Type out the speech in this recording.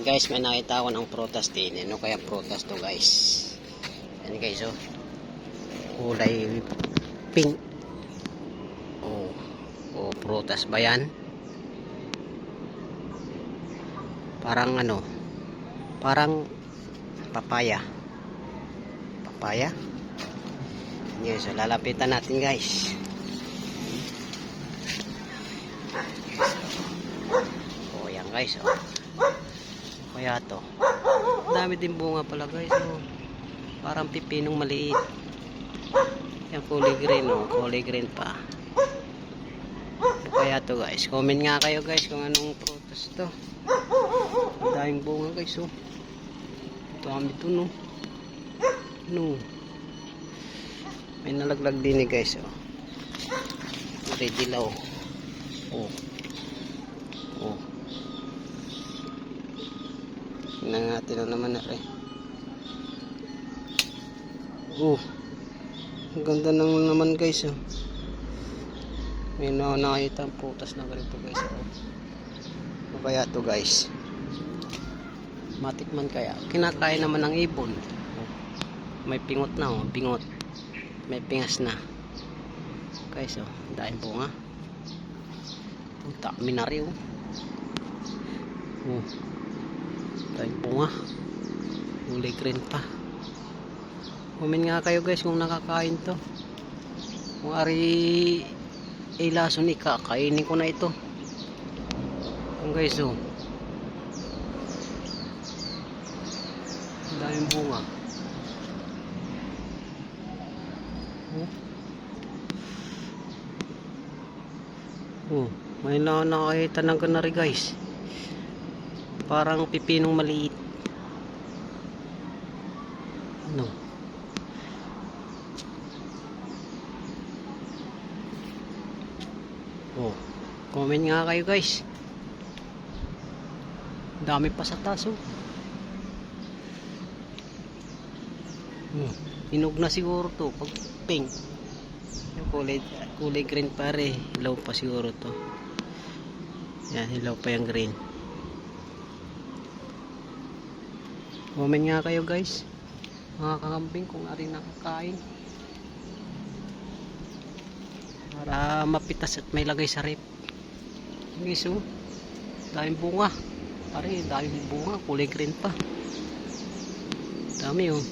Yan guys, may nakita ako ng prutas din. Ano kaya prutas to guys? Yan guys, oh. Kulay pink. Oh, oh, prutas ba yan? Parang ano? Parang papaya. Papaya? Yan, so lalapitan natin guys. Oh, yan guys, oh. Kaya to. Dami din bunga pala guys, oh. Parang pipinong maliit. Yan kulay green, oh. Kulay green pa. Kaya to guys. Comment nga kayo guys kung anong prutas to. Ang daming bunga guys, oh. Dami to, no. No. May nalaglag din guys, oh. Ready law. Oh. Oh. Tingnan natin na naman na rin. Oh. Ang ganda naman guys, oh. May nakita ang putas na ganito guys, oh. Ano kaya to guys? Matikman kaya? Kinakain naman ng ibon. Oh. May pingot na, oh. Pingot. May pingas na. Guys, oh. Dahil bunga. Ang dami na rin, oh. Oh. Dahil bunga. Kulay green pa. Comment nga kayo guys kung nakakain to. Kung ari ilason kakainin ko na ito. Ang guys, oh. Ang daming bunga. Oh. Oh, may nakakita ng ganari guys. Parang pipinong maliit. Ano? Oh, comment nga kayo guys. Dami pa sa taso. Hinog na siguro to pag pink. Yung kulay green pare. Hilaw pa siguro to. Yan, hilaw pa yung green. Comment nga kayo guys. Mga kakambing kung ari nakakain. Para mapitas at may lagay sa rep. Guys, oh. Daming bunga. Pare, daming bunga. Kulay green pa. Dami, oh.